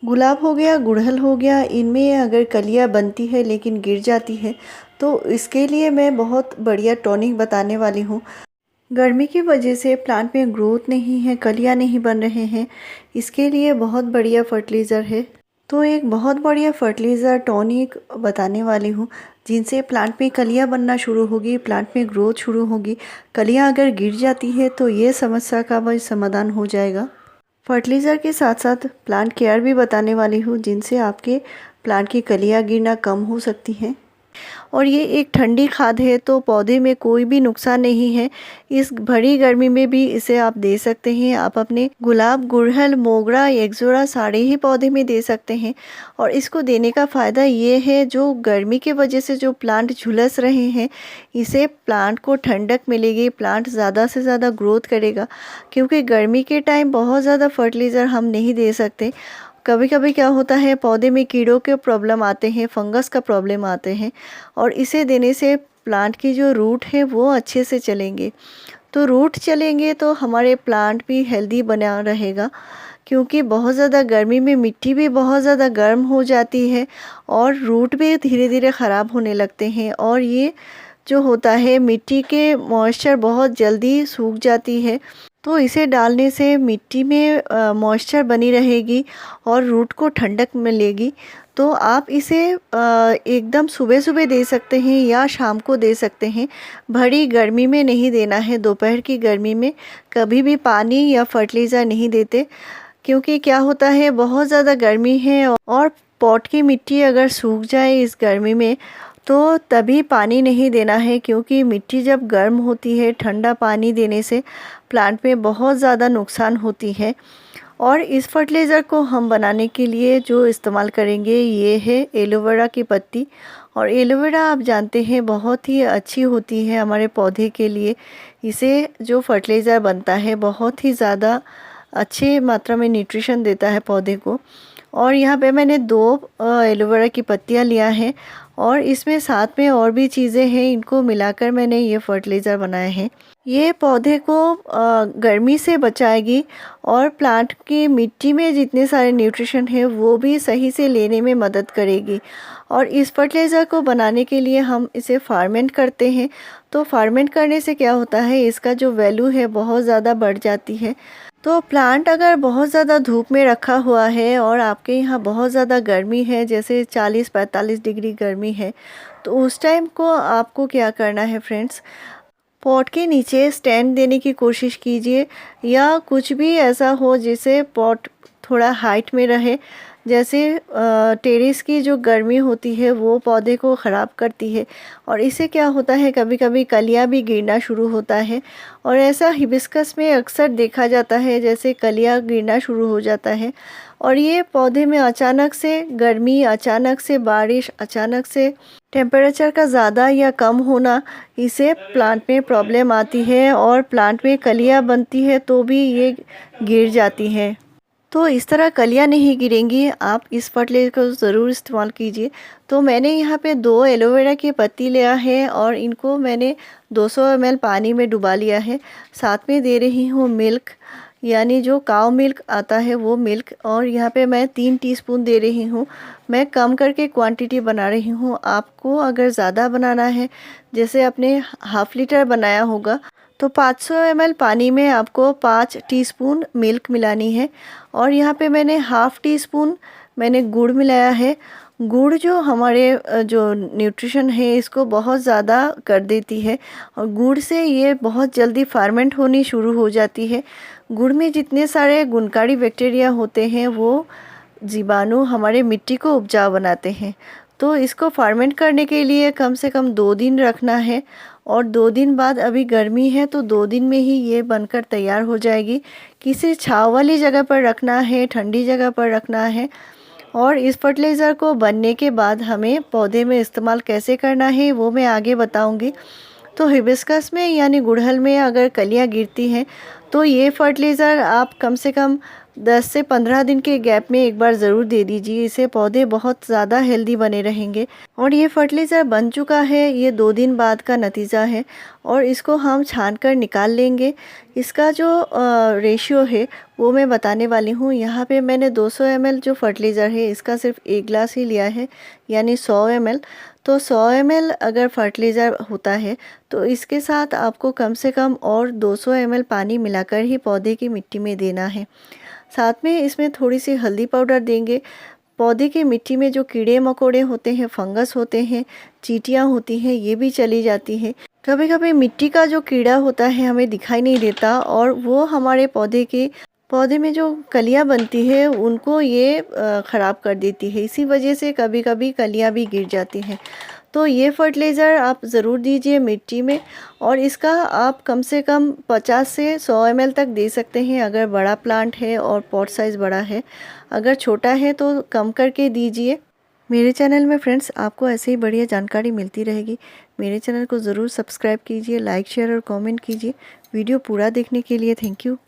गुलाब हो गया, गुड़हल हो गया, इनमें अगर कलियां बनती है लेकिन गिर जाती है तो इसके लिए मैं बहुत बढ़िया टॉनिक बताने वाली हूँ। गर्मी की वजह से प्लांट में ग्रोथ नहीं है, कलियां नहीं बन रहे हैं, इसके लिए बहुत बढ़िया फर्टिलाइज़र है। तो एक बहुत बढ़िया फर्टिलाइज़र टॉनिक बताने वाली हूँ जिनसे प्लांट में कलियां बनना शुरू होगी, प्लांट में ग्रोथ शुरू होगी। कलियां अगर गिर जाती है तो ये समस्या का भी समाधान हो जाएगा। फर्टिलाइज़र के साथ साथ प्लांट केयर भी बताने वाली हूँ जिनसे आपके प्लांट की कलियां गिरना कम हो सकती हैं। और ये एक ठंडी खाद है तो पौधे में कोई भी नुकसान नहीं है। इस भरी गर्मी में भी इसे आप दे सकते हैं। आप अपने गुलाब, गुड़हल, मोगरा, एक्सोरा सारे ही पौधे में दे सकते हैं। और इसको देने का फ़ायदा ये है, जो गर्मी की वजह से जो प्लांट झुलस रहे हैं, इसे प्लांट को ठंडक मिलेगी, प्लांट ज़्यादा से ज़्यादा ग्रोथ करेगा। क्योंकि गर्मी के टाइम बहुत ज़्यादा फर्टिलाइज़र हम नहीं दे सकते। कभी कभी क्या होता है, पौधे में कीड़ों के प्रॉब्लम आते हैं, फंगस का प्रॉब्लम आते हैं, और इसे देने से प्लांट की जो रूट है वो अच्छे से चलेंगे। तो रूट चलेंगे तो हमारे प्लांट भी हेल्दी बना रहेगा। क्योंकि बहुत ज़्यादा गर्मी में मिट्टी भी बहुत ज़्यादा गर्म हो जाती है और रूट भी धीरे धीरे ख़राब होने लगते हैं। और ये जो होता है, मिट्टी के मॉइस्चर बहुत जल्दी सूख जाती है। तो इसे डालने से मिट्टी में मॉइस्चर बनी रहेगी और रूट को ठंडक मिलेगी। तो आप इसे एकदम सुबह सुबह दे सकते हैं या शाम को दे सकते हैं। भरी गर्मी में नहीं देना है, दोपहर की गर्मी में कभी भी पानी या फर्टिलाइज़र नहीं देते। क्योंकि क्या होता है, बहुत ज़्यादा गर्मी है और पॉट की मिट्टी अगर सूख जाए इस गर्मी में तो तभी पानी नहीं देना है। क्योंकि मिट्टी जब गर्म होती है, ठंडा पानी देने से प्लांट में बहुत ज़्यादा नुकसान होती है। और इस फर्टिलाइज़र को हम बनाने के लिए जो इस्तेमाल करेंगे ये है एलोवेरा की पत्ती। और एलोवेरा आप जानते हैं बहुत ही अच्छी होती है हमारे पौधे के लिए। इसे जो फर्टिलाइज़र बनता है बहुत ही ज़्यादा अच्छी मात्रा में न्यूट्रिशन देता है पौधे को। और यहाँ पे मैंने 2 एलोवेरा की पत्तियाँ लिया है और इसमें साथ में और भी चीज़ें हैं, इनको मिलाकर मैंने ये फर्टिलाइज़र बनाया है। ये पौधे को गर्मी से बचाएगी और प्लांट की मिट्टी में जितने सारे न्यूट्रिशन है वो भी सही से लेने में मदद करेगी। और इस फर्टिलाइज़र को बनाने के लिए हम इसे फार्मेंट करते हैं। तो फार्मेंट करने से क्या होता है, इसका जो वैल्यू है बहुत ज़्यादा बढ़ जाती है। तो प्लांट अगर बहुत ज़्यादा धूप में रखा हुआ है और आपके यहाँ बहुत ज़्यादा गर्मी है, जैसे 40-45 डिग्री गर्मी है, तो उस टाइम को आपको क्या करना है फ्रेंड्स, पॉट के नीचे स्टैंड देने की कोशिश कीजिए या कुछ भी ऐसा हो जिससे पॉट थोड़ा हाइट में रहे। जैसे टेरेस की जो गर्मी होती है वो पौधे को ख़राब करती है और इससे क्या होता है, कभी कभी कलियां भी गिरना शुरू होता है। और ऐसा हिबिस्कस में अक्सर देखा जाता है, जैसे कलियां गिरना शुरू हो जाता है। और ये पौधे में अचानक से गर्मी, अचानक से बारिश, अचानक से टेम्परेचर का ज़्यादा या कम होना, इससे प्लांट में प्रॉब्लम आती है और प्लांट में कलियां बनती है तो भी ये गिर जाती हैं। तो इस तरह कलियां नहीं गिरेंगी, आप इस फर्टिलाइज़र को ज़रूर इस्तेमाल कीजिए। तो मैंने यहाँ पे 2 एलोवेरा की पत्ती लिया है और इनको मैंने 200 ml पानी में डुबा लिया है। साथ में दे रही हूँ मिल्क, यानी जो काऊ मिल्क आता है वो मिल्क। और यहाँ पे मैं 3 टीस्पून दे रही हूँ। मैं कम करके क्वांटिटी बना रही हूँ। आपको अगर ज़्यादा बनाना है, जैसे आपने हाफ़ लीटर बनाया होगा, तो 500 ml पानी में आपको 5 टीस्पून मिल्क मिलानी है। और यहाँ पे मैंने हाफ़ टी स्पून मैंने गुड़ मिलाया है। गुड़ जो हमारे जो न्यूट्रिशन है इसको बहुत ज़्यादा कर देती है और गुड़ से ये बहुत जल्दी फर्मेंट होनी शुरू हो जाती है। गुड़ में जितने सारे गुणकारी बैक्टीरिया होते हैं वो जीवाणु हमारे मिट्टी को उपजाऊ बनाते हैं। तो इसको फर्मेंट करने के लिए कम से कम 2 दिन रखना है और 2 दिन बाद, अभी गर्मी है तो 2 दिन में ही ये बनकर तैयार हो जाएगी। किसी छाँव वाली जगह पर रखना है, ठंडी जगह पर रखना है। और इस फर्टिलाइज़र को बनने के बाद हमें पौधे में इस्तेमाल कैसे करना है वो मैं आगे बताऊंगी। तो हिबिस्कस में यानी गुड़हल में अगर कलियां गिरती हैं तो ये फर्टिलाइज़र आप कम से कम 10 से 15 दिन के गैप में एक बार ज़रूर दे दीजिए। इससे पौधे बहुत ज़्यादा हेल्दी बने रहेंगे। और ये फर्टिलाइज़र बन चुका है, ये 2 दिन बाद का नतीजा है और इसको हम छान कर निकाल लेंगे। इसका जो रेशियो है वो मैं बताने वाली हूँ। यहाँ पे मैंने 200 ml जो फर्टिलाइज़र है इसका सिर्फ 1 ग्लास ही लिया है, यानी 100 ml। तो 100 ml अगर फर्टिलाइज़र होता है तो इसके साथ आपको कम से कम और 200 ml पानी मिलाकर ही पौधे की मिट्टी में देना है। साथ में इसमें थोड़ी सी हल्दी पाउडर देंगे। पौधे की मिट्टी में जो कीड़े मकोड़े होते हैं, फंगस होते हैं, चींटियाँ होती हैं, ये भी चली जाती हैं। कभी कभी मिट्टी का जो कीड़ा होता है हमें दिखाई नहीं देता और वो हमारे पौधे में जो कलियां बनती है उनको ये ख़राब कर देती है। इसी वजह से कभी कभी कलियां भी गिर जाती हैं। तो ये फर्टिलाइज़र आप ज़रूर दीजिए मिट्टी में और इसका आप कम से कम 50 से 100 ml तक दे सकते हैं अगर बड़ा प्लांट है और पॉट साइज़ बड़ा है। अगर छोटा है तो कम करके दीजिए। मेरे चैनल में फ्रेंड्स आपको ऐसे ही बढ़िया जानकारी मिलती रहेगी। मेरे चैनल को ज़रूर सब्सक्राइब कीजिए, लाइक शेयर और कमेंट कीजिए। वीडियो पूरा देखने के लिए थैंक यू।